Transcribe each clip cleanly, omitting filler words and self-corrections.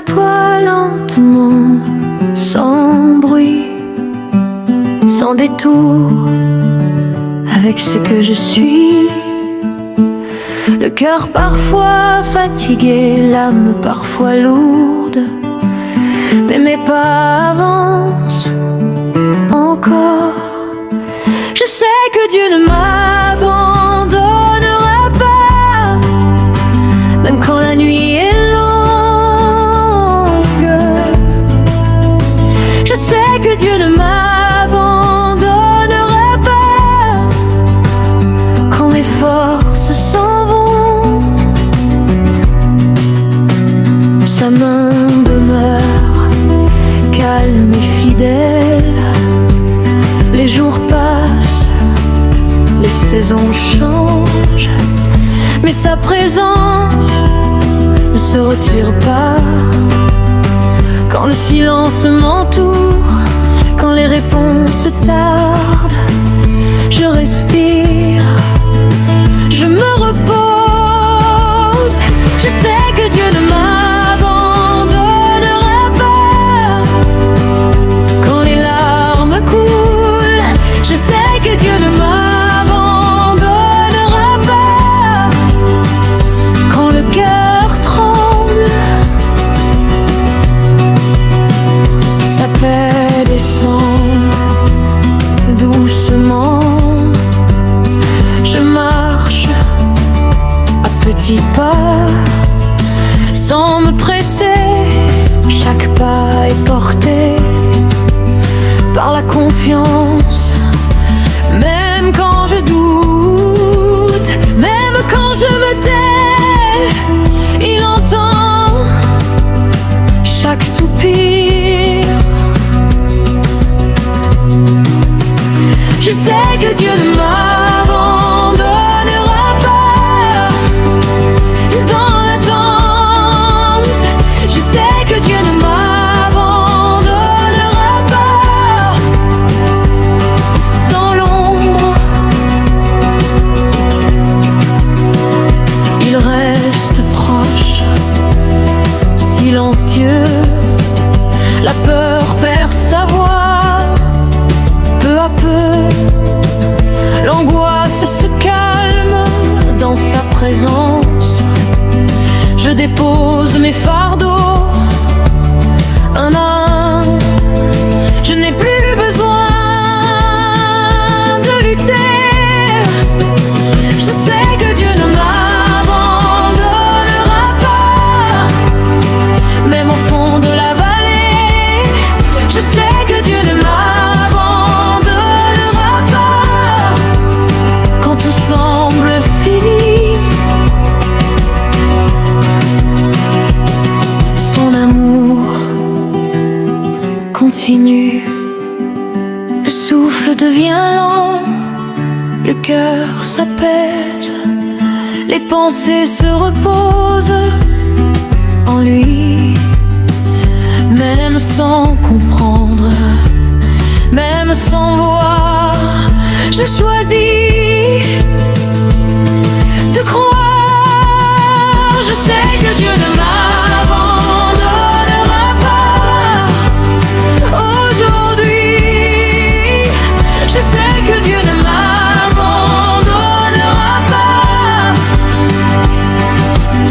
à toi lentement, sans bruit, sans détour, avec ce que je suis. Le cœur parfois fatigué, l'âme parfois lourde, mais mes pas avancent encore. Je sais que Dieu ne m'abandonnera pas, même quand la nuit est longue. Je sais que Dieu ne m'abandonnera pas quand mes forces s'en vont. Sa main demeure calme et fidèle. Les jours passent, les saisons changent, mais sa présence ne se retire pas. Quand le silence m'entoure, quand les réponses tardent, je respire, je me repose. Je sais que Dieu ne m'abandonnera pas quand les larmes coulent. Je sais que Dieu ne m'abandonnera pas quand le cœur tremble. Sa paix descend doucement. Je marche à petits pas, sans me presser. Chaque pas est porté par la confiance. Même quand je doute, même quand je me tais, il entend chaque soupir. Je sais que Dieu ne m'abandonnera pas dans l'attente. Je sais que Dieu ne m'abandonnera pas dans l'ombre. Il reste proche, silencieux. La peur perd sa voix, peu à peu. L'angoisse se calme dans sa présence. Je dépose mes fardeaux un à un. Je n'ai plus besoin de lutter. Je sais que Dieu ne m'abandonnera pas, même au fond de la vallée. Je sais que Dieu ne m'abandonnera pas quand tout semble fini. Son amour continue. Le souffle devient lent, le cœur s'apaise, les pensées se reposent en lui. Même sans comprendre, même sans voir, je choisis de croire. Je sais que Dieu ne m'abandonnera pas aujourd'hui. Je sais que Dieu ne m'abandonnera pas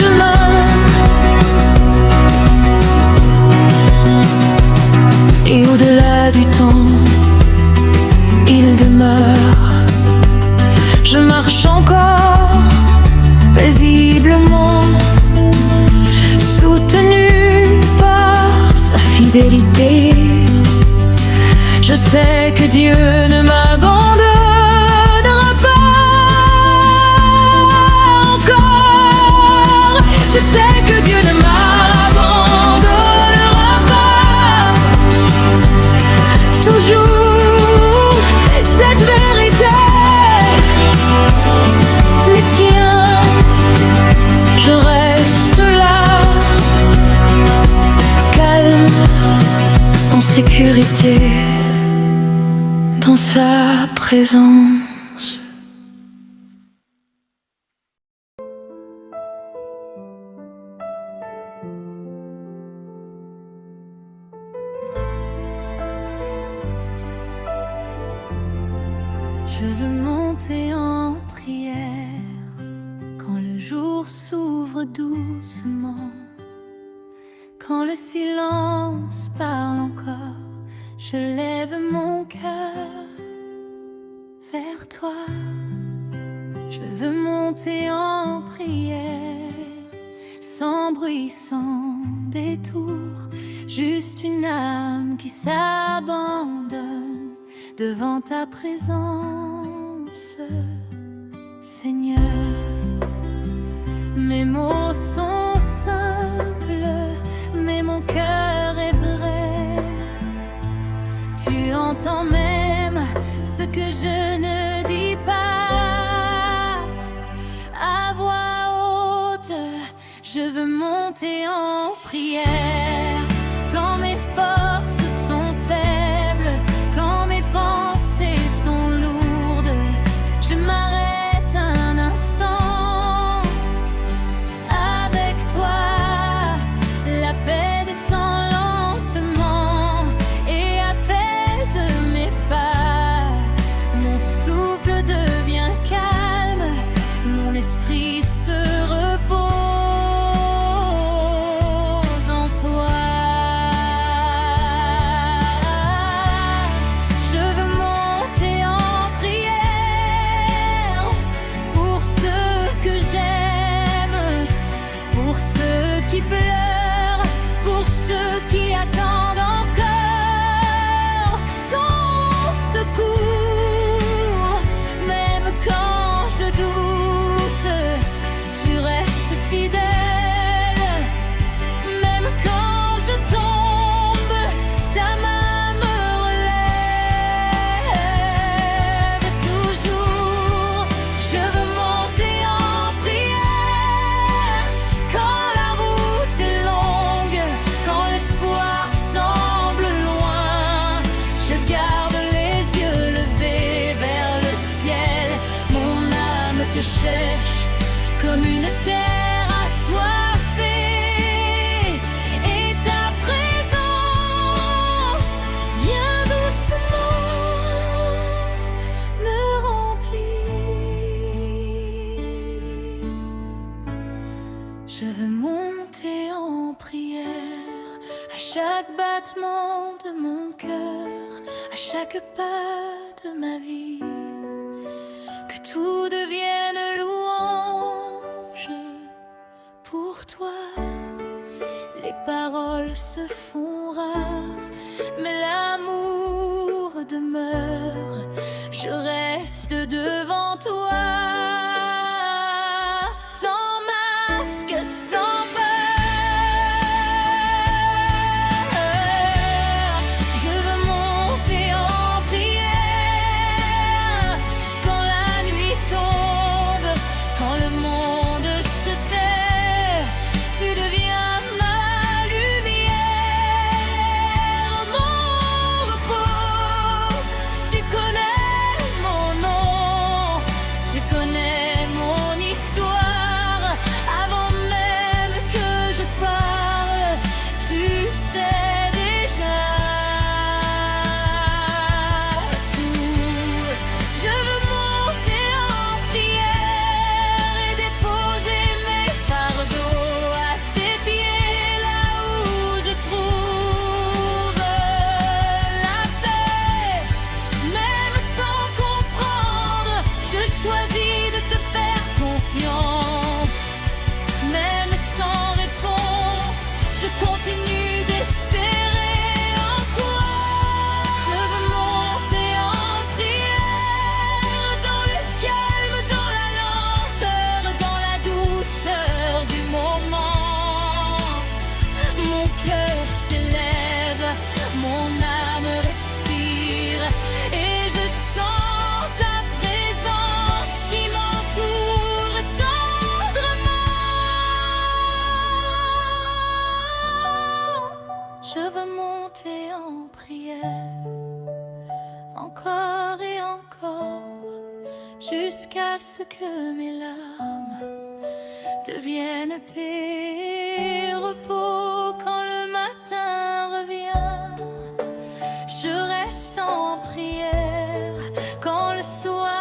demain. Et au-delà du temps, il demeure. Je marche encore paisiblement, soutenu par sa fidélité. Je sais que Dieu ne m'abandonnera pas encore. Je sais que Dieu ne m'abandonnera pas. Toujours cette vérité me tient. Je reste là, calme, en sécurité, dans sa présence. Je veux monter en prière quand le jour s'ouvre doucement, quand le silence parle encore. Je lève mon cœur vers toi. Je veux monter en prière, sans bruit, sans détour, juste une âme qui s'abandonne devant ta présence, Seigneur. Mes mots sont simples, mais mon cœur est vrai. Tu entends même ce que je ne dis pas. À voix haute, je veux monter en prière. Quand mes forces sont faibles, quand mes pensées sont lourdes, je m'arrête un instant. Avec toi, la paix descend lentement et apaise mes pas. Mon souffle devient calme, mon esprit se repose en toi. Je veux monter en prière pour ceux que j'aime, pour ceux qui pleurent, pour ceux qui attendent encore ton secours. Même quand je doute, tu restes fidèle. Même quand je tombe, ta main me relève toujours. Je veux monter en prière quand la route est longue, quand l'espoir semble loin. Je garde les yeux levés vers le ciel. Mon âme te cherche comme une terre assoiffée, et ta présence vient doucement me remplir. Je veux monter en prière à chaque battement de mon cœur, à chaque pas de ma vie. Que tout devienne louange pour toi. Les paroles se font rares, mais l'amour demeure. Je reste devant toi, sans masque, sans peur. Je veux monter en prière quand la nuit tombe, quand le monde se tait. Tu deviens ma lumière, mon repos. Tu connais mon nom, tu connais mon histoire. Avant même que je parle, tu sais déjà tout. Je veux monter en prière et déposer mes fardeaux à tes pieds, là où je trouve la paix. Même sans comprendre, je choisis de te faire confiance. Même sans réponse, je continue d'espérer en toi. Je veux monter en prière dans le calme, dans la lenteur, dans la douceur du moment. Mon cœur s'élève, mon âme respire, et je sens ta présence qui m'entoure tendrement. Je veux monter en prière encore et encore, jusqu'à ce que mes larmes deviennent paix et repos. Quand le matin revient, je reste en prière. Quand le soir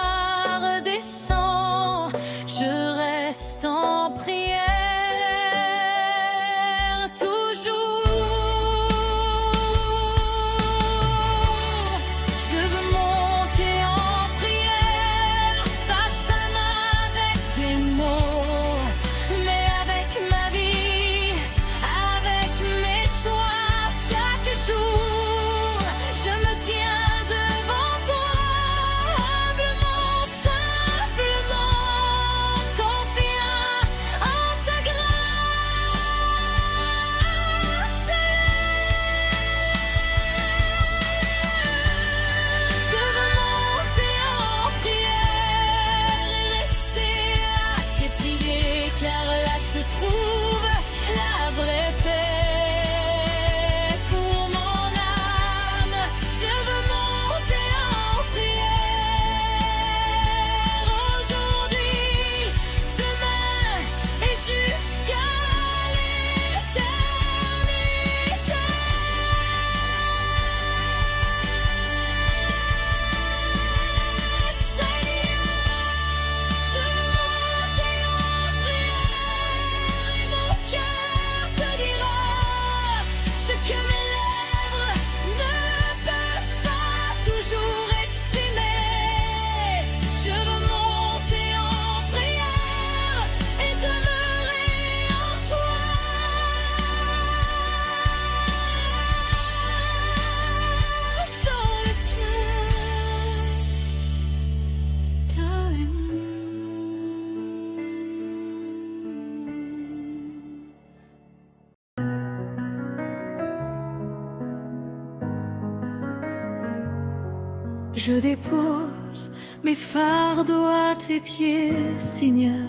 Je dépose mes fardeaux à tes pieds, Seigneur.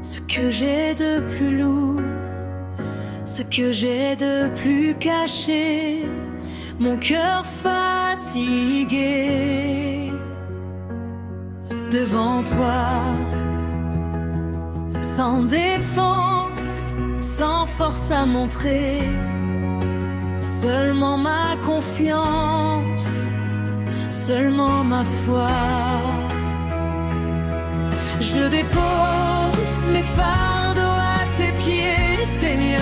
Ce que j'ai de plus lourd, ce que j'ai de plus caché, mon cœur fatigué. Devant toi, sans défense, sans force à montrer, seulement ma confiance, seulement ma foi. Je dépose mes fardeaux à tes pieds, Seigneur.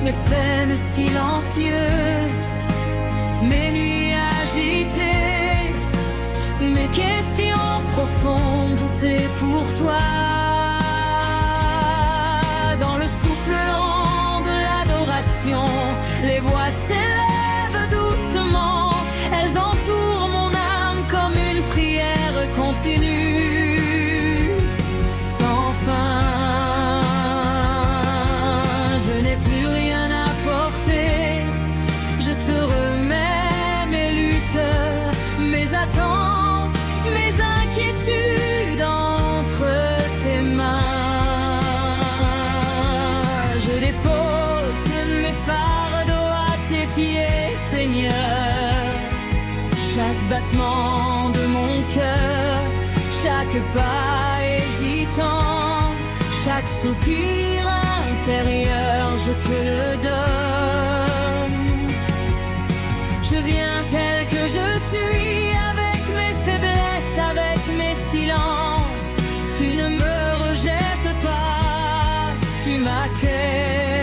Mes peines silencieuses, mes nuits agitées, mes questions profondes, tout est pour toi. Dans le souffle lent de l'adoration, les voix s'élèvent doucement. Elles entourent mon âme comme une prière continue, sans fin. Je n'ai plus rien à porter. Je te remets mes luttes, mes attentes, mes inquiétudes entre tes mains. Je dépose mes fardeaux à tes pieds, Seigneur. Chaque battement de mon cœur, chaque pas hésitant, chaque soupir intérieur, je te le donne. Je viens tel que je suis, avec mes faiblesses, avec mes silences. Tu ne me rejettes pas, tu m'accueilles.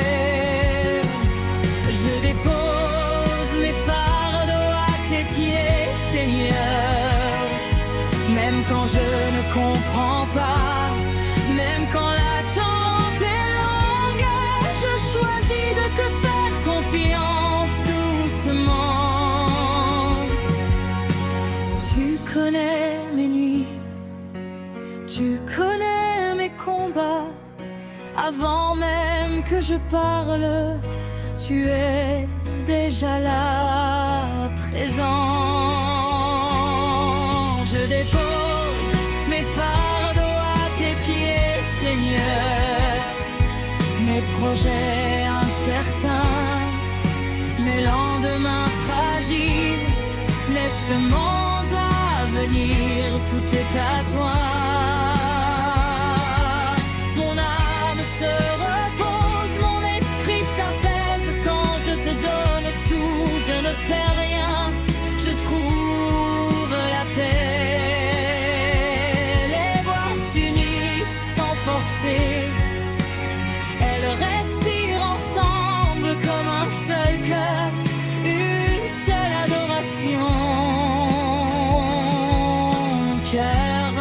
Je dépose mes fardeaux à tes pieds, Seigneur. Même quand je ne comprends pas, même quand l'attente est longue, je choisis de te faire confiance doucement. Tu connais mes nuits, tu connais mes combats. Avant même que je parle, tu es déjà là, présent. Je dépose mes fardeaux à tes pieds, Seigneur. Mes projets incertains, mes lendemains fragiles, les chemins à venir, tout est à toi. Mon âme se repose, mon esprit s'apaise quand je te donne tout. Je ne perds rien, je trouve la paix. Les voix s'unissent sans forcer, elles respirent ensemble comme un seul cœur, une seule adoration. Cœur,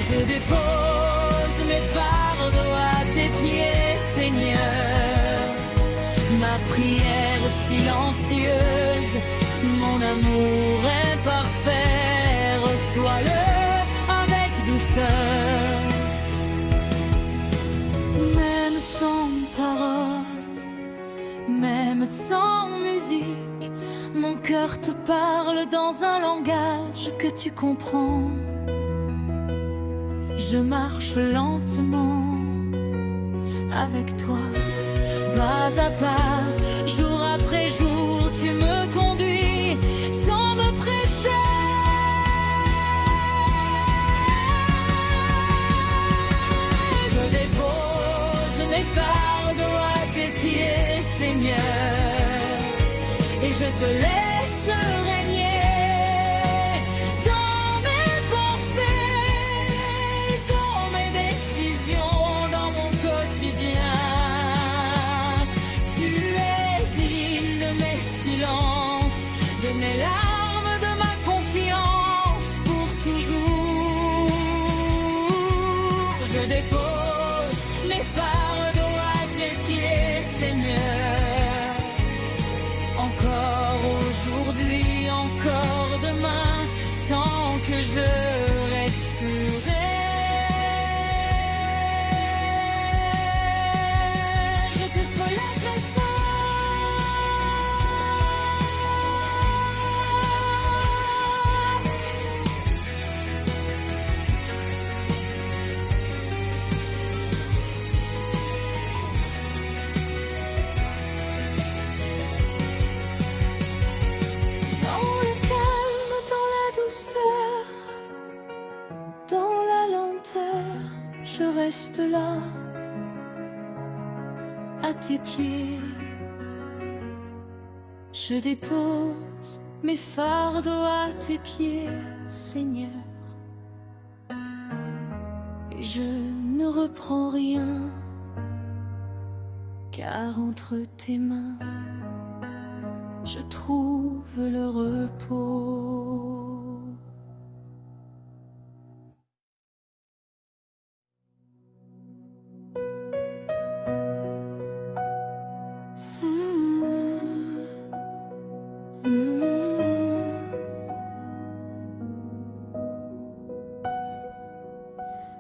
je dépose mes fardeaux à tes pieds, Seigneur. Ma prière silencieuse, mon amour imparfait, reçois-le avec douceur. Même sans parole, même sans musique, mon cœur te parle dans un langage que tu comprends. Je marche lentement avec toi, pas à pas, jour après jour, tu me conduis sans me presser. Je dépose mes fardeaux à tes pieds, Seigneur, et je te laisse régner dans mes pensées, dans mes décisions, dans mon quotidien. Tu es digne de mes silences, de mes larmes, de ma confiance pour toujours. Je dépose mes fardeaux à tes pieds, Seigneur. Encore aujourd'hui, encore demain, tant que je respirerai, je te ferai très fort. reste là, à tes pieds. Je dépose mes fardeaux à tes pieds, Seigneur. Et je ne reprends rien, car entre tes mains, je trouve le repos.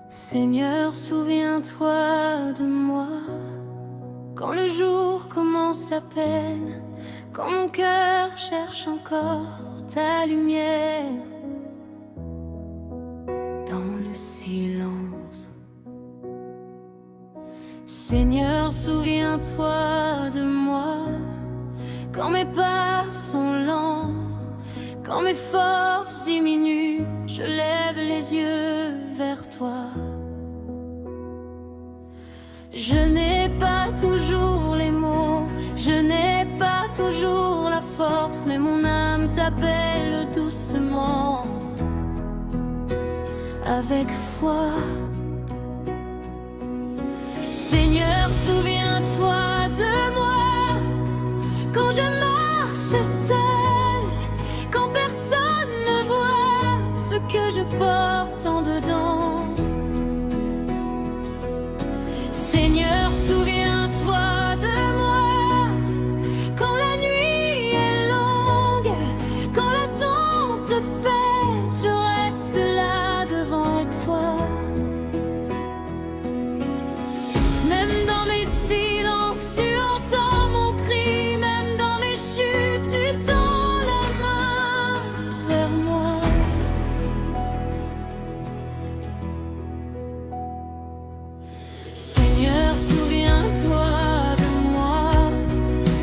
Seigneur, souviens-toi de moi, quand le jour commence à peine, quand mon cœur cherche encore ta lumière. Dans le silence, Seigneur, souviens-toi de moi, quand mes pas sont lents, quand mes forces diminuent, je lève les yeux vers toi. Je n'ai pas toujours les mots, je n'ai pas toujours la force, mais mon âme t'appelle doucement, avec foi. Seigneur, souviens-toi de moi, quand je marche seule, quand personne ne voit ce que je porte en dedans. Seigneur, souviens-toi de moi, quand la nuit est longue, quand l'attente pèse, je reste là devant toi. Même dans mes silences, tu entends mon cri, même dans mes chutes, tu tends la main vers moi. Seigneur, souviens-toi de moi,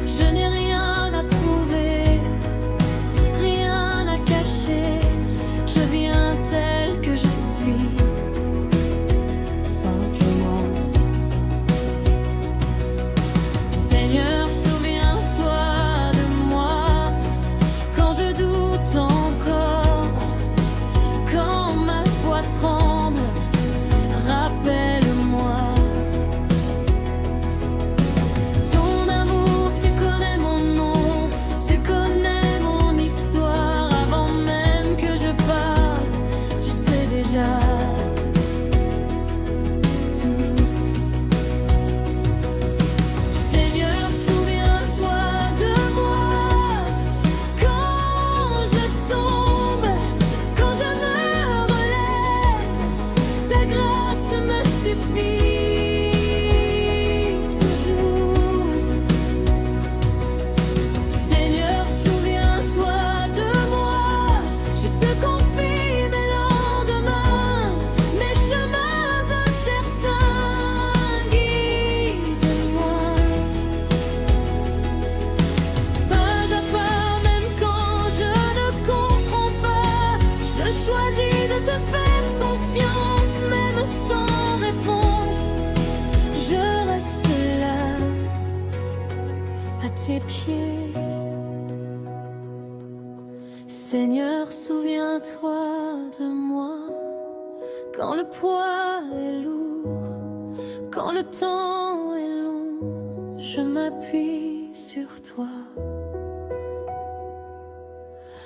je n'ai rien à prouver, rien à cacher, je viens tel que je suis, simplement. Seigneur, souviens-toi de moi, quand je doute encore, quand ma foi tremble, rappelle-moi. Ton amour, tu connais mon nom, tu connais mon histoire, avant même que je parle, tu sais déjà tout. Seigneur, souviens-toi de moi, quand je tombe, quand je me relève, ta grâce me suffit toujours. Seigneur, souviens-toi de moi, je te confie mes lendemains, mes chemins incertains, guide-moi. Pas à pas, même quand je ne comprends pas, je choisis de te faire confiance, même sans réponse. Je reste là, à tes pieds. Seigneur, souviens-toi de moi, quand le poids est lourd, quand le temps est long, je m'appuie sur toi.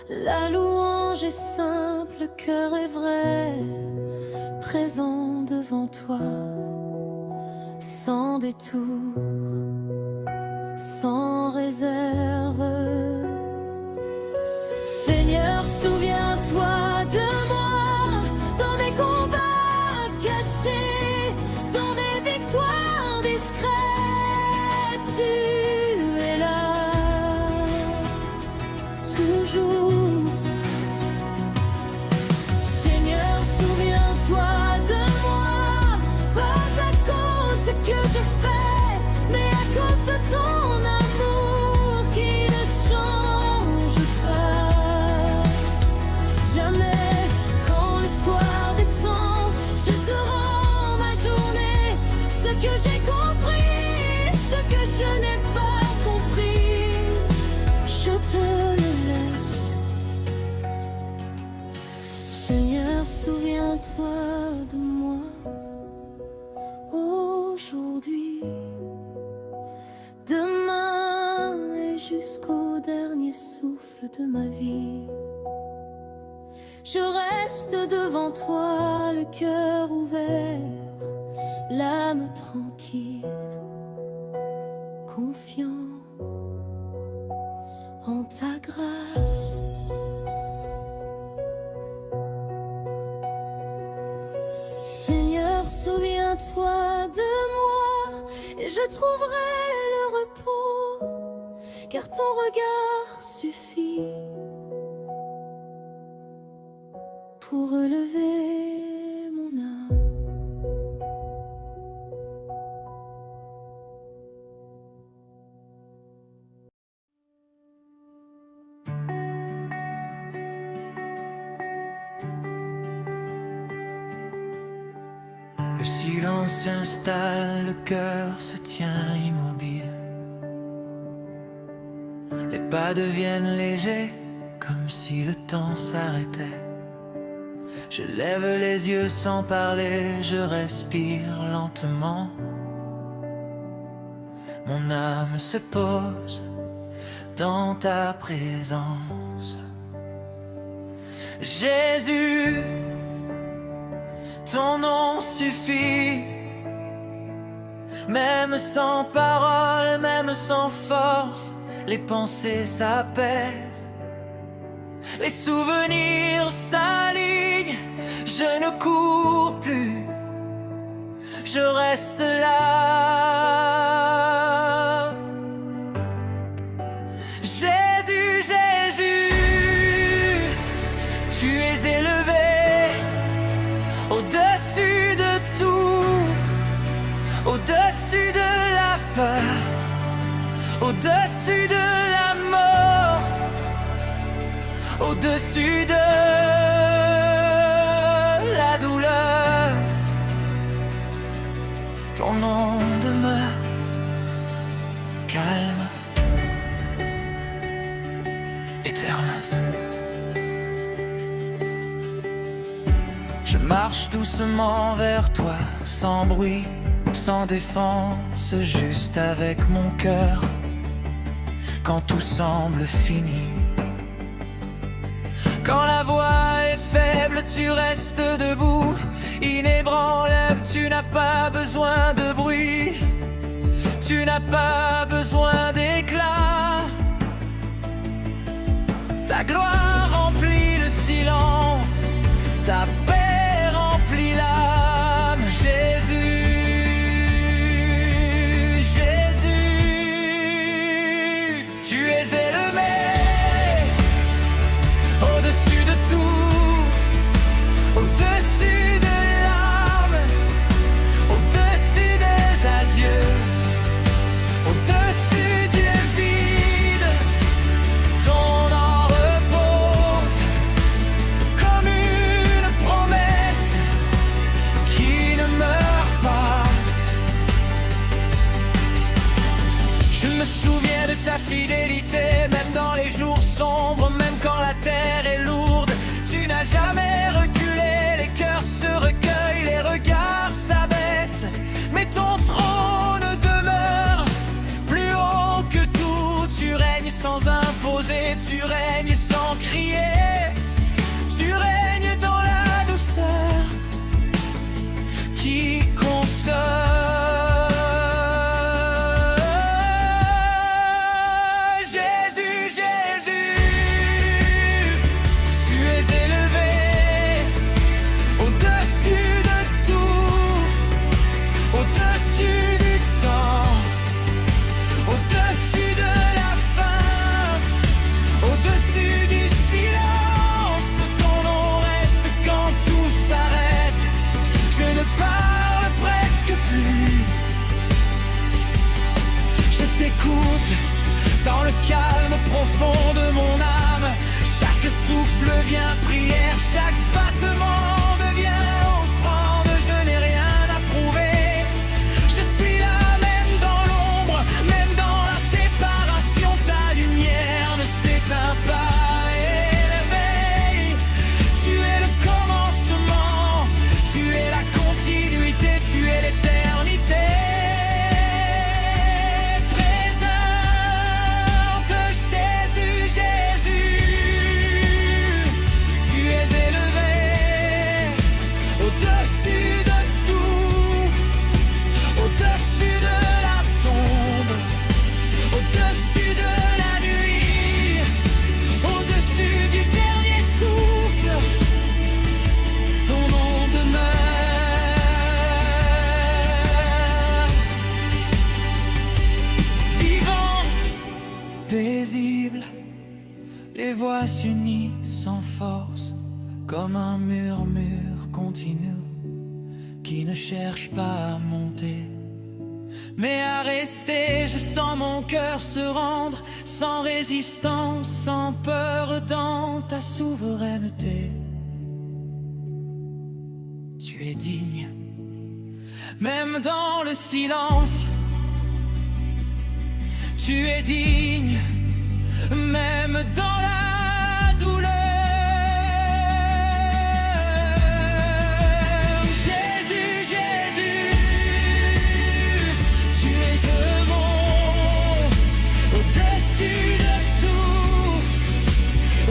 La louange est simple, le cœur est vrai, présent devant toi, sans détour, sans réserve. Seigneur, souviens-toi de moi, dans mes combats cachés, dans mes victoires discrètes, tu es là, toujours. Seigneur, souviens-toi de moi, pas à cause que je fais, mais à cause de ton amour qui ne change jusqu'au dernier souffle de ma vie. Je reste devant toi, le cœur ouvert, l'âme tranquille, confiant en ta grâce. Seigneur, souviens-toi de moi et je trouverai le repos, car ton regard suffit pour relever mon âme. Le silence s'installe, le cœur se tient immobile. Les pas deviennent légers, comme si le temps s'arrêtait. Je lève les yeux sans parler, je respire lentement. Mon âme se pose dans ta présence. Jésus, ton nom suffit. Même sans parole, même sans force, les pensées s'apaisent. Les souvenirs s'alignent, je ne cours plus, je reste là. Jésus, Jésus, tu es élevé au-dessus de tout, au-dessus de la peur, au-dessus de la mort, au-dessus de la douleur. Ton nom demeure calme, éternel. Je marche doucement vers toi, sans bruit, sans défense, juste avec mon cœur. Quand tout semble fini, quand la voix est faible, tu restes debout, inébranlable, tu n'as pas besoin de bruit, tu n'as pas besoin d'éclat. Ta gloire remplit le silence, ta paix remplit l'âme. Jésus, Jésus, tu es élevé au-dessus de tout, au-dessus de l'âme, au-dessus des adieux, au-dessus du vide. Ton nom repose comme une promesse qui ne meurt pas. Je me souviens de ta fidélité, même dans les jours sombres, même quand la terre est lourde. Tu n'as jamais reculé, les cœurs se recueillent, les regards s'abaissent, mais ton trône demeure plus haut que tout. Tu règnes sans imposer, tu règnes sans crier, tu règnes dans la douceur qui console. Jésus, Jésus, tu es élevé au-dessus de tout, au-dessus du temps, au-dessus de la fin, au-dessus du silence. Ton nom reste quand tout s'arrête. Je ne parle presque plus, je t'écoute dans le calme profond de mon âme. Chaque souffle vient prière, chaque battement devient offrande. Je n'ai rien à prouver, je suis là même dans l'ombre, même dans la séparation. Ta lumière ne s'éteint pas et l'éveil. Tu es le commencement, tu es la continuité, tu es l'éternité. Présente paisible, les voix s'unissent sans force, comme un murmure continu qui ne cherche pas à monter, mais à rester. Je sens mon cœur se rendre, sans résistance, sans peur, dans ta souveraineté. Tu es digne, même dans le silence. Tu es digne, même dans la douleur. Jésus, Jésus, tu es heureux, au-dessus de tout,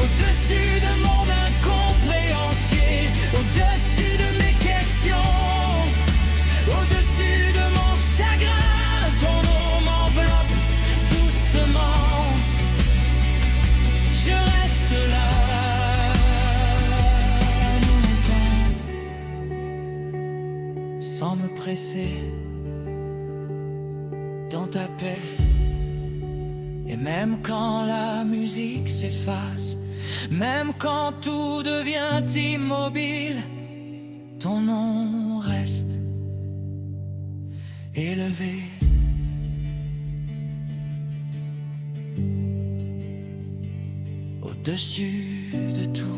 au-dessus de mon incompréhension, au-dessus de mes questions, au-dessus de mon chagrin. Ton nom m'enveloppe doucement, je reste là, nous sans me presser, dans ta paix. Et même quand la musique s'efface, même quand tout devient immobile, ton nom reste élevé. Au-dessus de tout.